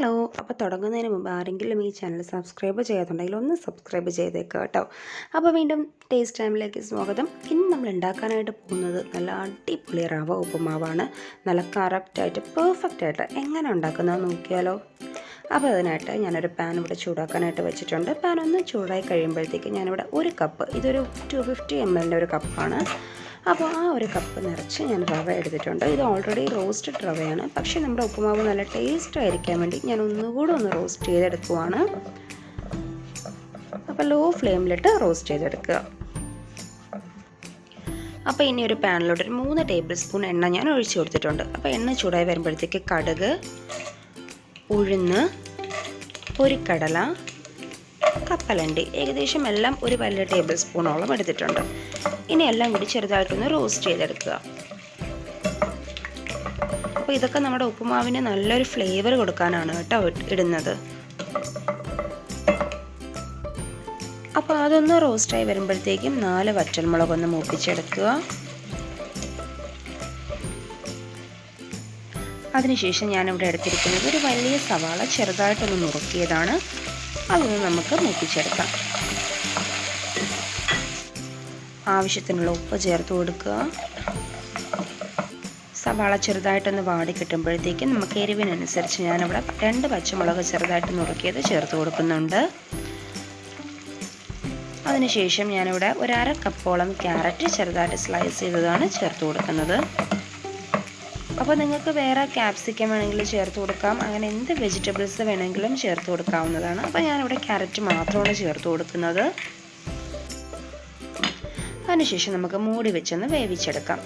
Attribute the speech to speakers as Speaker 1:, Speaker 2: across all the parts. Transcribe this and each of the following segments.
Speaker 1: Hello. അപ്പോൾ തുടങ്ങുന്നതിന് മുമ്പ് ആരെങ്കിലും ഈ ചാനൽ സബ്സ്ക്രൈബ് ചെയ്യാത്തുണ്ടെങ്കിൽ ഒന്ന് സബ്സ്ക്രൈബ് ചെയ്തേക്കുക കേട്ടോ. അപ്പോൾ വീണ്ടും ടേസ്റ്റ് ടൈമിലേക്ക് സ്വാഗതം. ഇന്ന് നമ്മൾ ഉണ്ടാക്കാനായിട്ട് പോകുന്നത് നല്ല അടിപൊളി റവ ഉപ്പുമാവാണ്. നല്ല കറക്റ്റായിട്ട് പെർഫെക്റ്റായിട്ട് എങ്ങനെ ഉണ്ടാക്കുന്നത് നോക്കിയാലോ. അപ്പോൾ അതിനായിട്ട് ഞാനൊരു പാൻ ഇവിടെ ചൂടാക്കാനായിട്ട് വെച്ചിട്ടുണ്ട്. പാൻ ഒന്ന് ചൂടായി കഴിയുമ്പോഴത്തേക്ക് ഞാനിവിടെ ഒരു കപ്പ്, ഇതൊരു 250 ml ഒരു കപ്പാണ്. അപ്പോൾ ആ ഒരു കപ്പ് നിറച്ച് ഞാൻ റവ എടുത്തിട്ടുണ്ട്. ഇത് ഓൾറെഡി റോസ്റ്റഡ് റവയാണ്, പക്ഷേ നമ്മുടെ ഉപ്പുമാവ് നല്ല ടേസ്റ്റ് ആയിരിക്കാൻ വേണ്ടി ഞാൻ ഒന്നുകൂടെ ഒന്ന് റോസ്റ്റ് ചെയ്തെടുക്കുവാണ്. അപ്പോൾ ലോ ഫ്ലെയിമിലിട്ട് റോസ്റ്റ് ചെയ്തെടുക്കുക. അപ്പോൾ ഇനി ഒരു പാനിലോട്ട് ഒരു 3 ടേബിൾ സ്പൂൺ എണ്ണ ഞാൻ ഒഴിച്ചു കൊടുത്തിട്ടുണ്ട്. അപ്പോൾ എണ്ണ ചൂടായി വരുമ്പോഴത്തേക്ക് കടുക്, ഉഴുന്ന്, പൊരിക്കടല, കപ്പലണ്ടി ഏകദേശം എല്ലാം ഒരു വലിയ ടേബിൾ സ്പൂണോളം എടുത്തിട്ടുണ്ട്. ഇനി എല്ലാം കൂടി ചെറുതായിട്ടൊന്ന് റോസ്റ്റ് ചെയ്തെടുക്കുക. അപ്പോൾ ഇതൊക്കെ നമ്മുടെ ഉപ്പുമാവിന് നല്ലൊരു ഫ്ലേവർ കൊടുക്കാനാണ് കേട്ടോ ഇടുന്നത്. അപ്പോൾ അതൊന്ന് റോസ്റ്റായി വരുമ്പോഴത്തേക്കും 4 വറ്റൽമുളകൊന്ന് മൂപ്പിച്ചെടുക്കുക. അതിനുശേഷം ഞാനിവിടെ എടുത്തിരിക്കുന്നത് ഒരു വലിയ സവാള ചെറുതായിട്ടൊന്ന് നുറുക്കിയതാണ്. അതൊന്ന് നമുക്ക് മൂപ്പിച്ചെടുക്കാം. ആവശ്യത്തിനുള്ള ഉപ്പ് ചേർത്ത് കൊടുക്കുക. സവാള ചെറുതായിട്ടൊന്ന് വാടി കിട്ടുമ്പോഴത്തേക്കും നമുക്ക് എരിവിനനുസരിച്ച് ഞാനിവിടെ 2 പച്ചമുളക് ചെറുതായിട്ട് നുറുക്കിയത് ചേർത്ത് കൊടുക്കുന്നുണ്ട്. അതിനുശേഷം ഞാനിവിടെ ഒരു 1/2 കപ്പോളം ക്യാരറ്റ് ചെറുതായിട്ട് സ്ലൈസ് ചെയ്തതാണ് ചേർത്ത് കൊടുക്കുന്നത്. അപ്പോൾ നിങ്ങൾക്ക് വേറെ ക്യാപ്സിക്കം വേണമെങ്കിൽ ചേർത്ത് കൊടുക്കാം, അങ്ങനെ എന്ത് വെജിറ്റബിൾസ് വേണമെങ്കിലും ചേർത്ത് കൊടുക്കാവുന്നതാണ്. അപ്പോൾ ഞാനിവിടെ ക്യാരറ്റ് മാത്രമാണ് ചേർത്ത് കൊടുക്കുന്നത്. അതിനുശേഷം നമുക്ക് മൂടി വെച്ചൊന്ന് വേവിച്ചെടുക്കാം.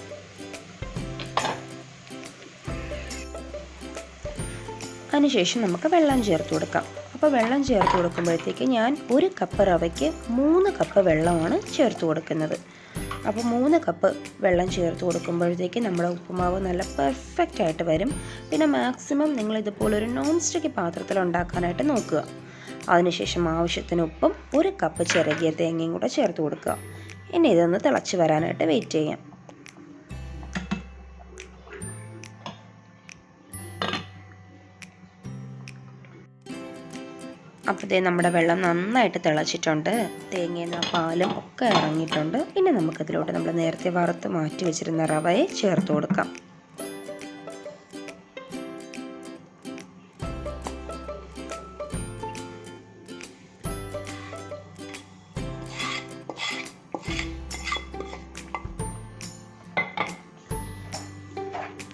Speaker 1: അതിനുശേഷം നമുക്ക് വെള്ളം ചേർത്ത് കൊടുക്കാം. അപ്പോൾ വെള്ളം ചേർത്ത് കൊടുക്കുമ്പോഴത്തേക്ക് ഞാൻ 1 കപ്പ് റവയ്ക്ക് 3 കപ്പ് വെള്ളമാണ് ചേർത്ത് കൊടുക്കുന്നത്. അപ്പോൾ 3 കപ്പ് വെള്ളം ചേർത്ത് കൊടുക്കുമ്പോഴത്തേക്ക് നമ്മുടെ ഉപ്പുമാവ് നല്ല പെർഫെക്റ്റ് ആയിട്ട് വരും. പിന്നെ മാക്സിമം നിങ്ങൾ ഇതുപോലൊരു നോൺ സ്റ്റിക്ക് പാത്രത്തിൽ ഉണ്ടാക്കാനായിട്ട് നോക്കുക. അതിനുശേഷം ആവശ്യത്തിന് ഉപ്പും 1 കപ്പ് ചിരകിയ തേങ്ങയും കൂടെ ചേർത്ത് കൊടുക്കുക. ഇനി ഇതൊന്ന് തിളച്ച് വരാനായിട്ട് വെയിറ്റ് ചെയ്യാം. അപ്പോൾ നമ്മുടെ വെള്ളം നന്നായിട്ട് തിളച്ചിട്ടുണ്ട്. തേങ്ങയും പാലും ഒക്കെ ഇറങ്ങിയിട്ടുണ്ട്. ഇനി നമുക്കതിലോട്ട് നമ്മൾ നേരത്തെ വറുത്ത് മാറ്റി വെച്ചിരുന്ന റവയെ ചേർത്ത് കൊടുക്കാം.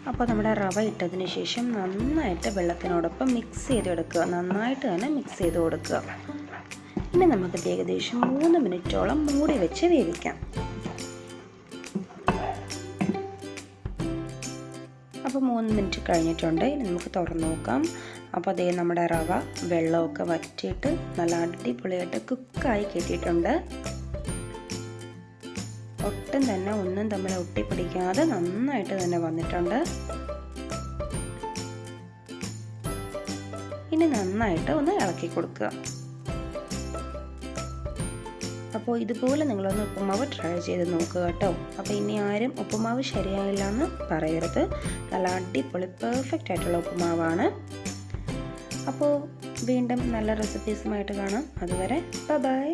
Speaker 1: അപ്പോൾ നമ്മുടെ റവ ഇട്ടതിന് ശേഷം നന്നായിട്ട് വെള്ളത്തിനോടൊപ്പം മിക്സ് ചെയ്തെടുക്കുക. നന്നായിട്ട് തന്നെ മിക്സ് ചെയ്ത് കൊടുക്കുക. ഇനി നമുക്ക് ഏകദേശം 3 മിനിറ്റോളം മൂടി വെച്ച് വേവിക്കാം. അപ്പോൾ 3 മിനിറ്റ് കഴിഞ്ഞിട്ടുണ്ട്. ഇനി നമുക്ക് തുറന്ന് നോക്കാം. അപ്പോൾ അതേ നമ്മുടെ റവ വെള്ളമൊക്കെ വറ്റിയിട്ട് നല്ല അടിപൊളിയായിട്ട് കുക്കായി കിട്ടിയിട്ടുണ്ട്. ഒട്ടും തന്നെ ഒന്നും തമ്മിൽ ഒട്ടിപ്പിടിക്കാതെ നന്നായിട്ട് തന്നെ വന്നിട്ടുണ്ട്. ഇനി നന്നായിട്ട് ഒന്ന് ഇളക്കി കൊടുക്കുക. അപ്പോൾ ഇതുപോലെ നിങ്ങളൊന്ന് ഉപ്പുമാവ് ട്രൈ ചെയ്ത് നോക്കുക കേട്ടോ. അപ്പോൾ ഇനി ആരും ഉപ്പുമാവ് ശരിയായില്ല എന്ന് പറയരുത്. നല്ല അടിപൊളി പെർഫെക്റ്റ് ആയിട്ടുള്ള ഉപ്പുമാവാണ്. അപ്പോൾ വീണ്ടും നല്ല റെസിപ്പീസുമായിട്ട് കാണാം. അതുവരെ ബൈ.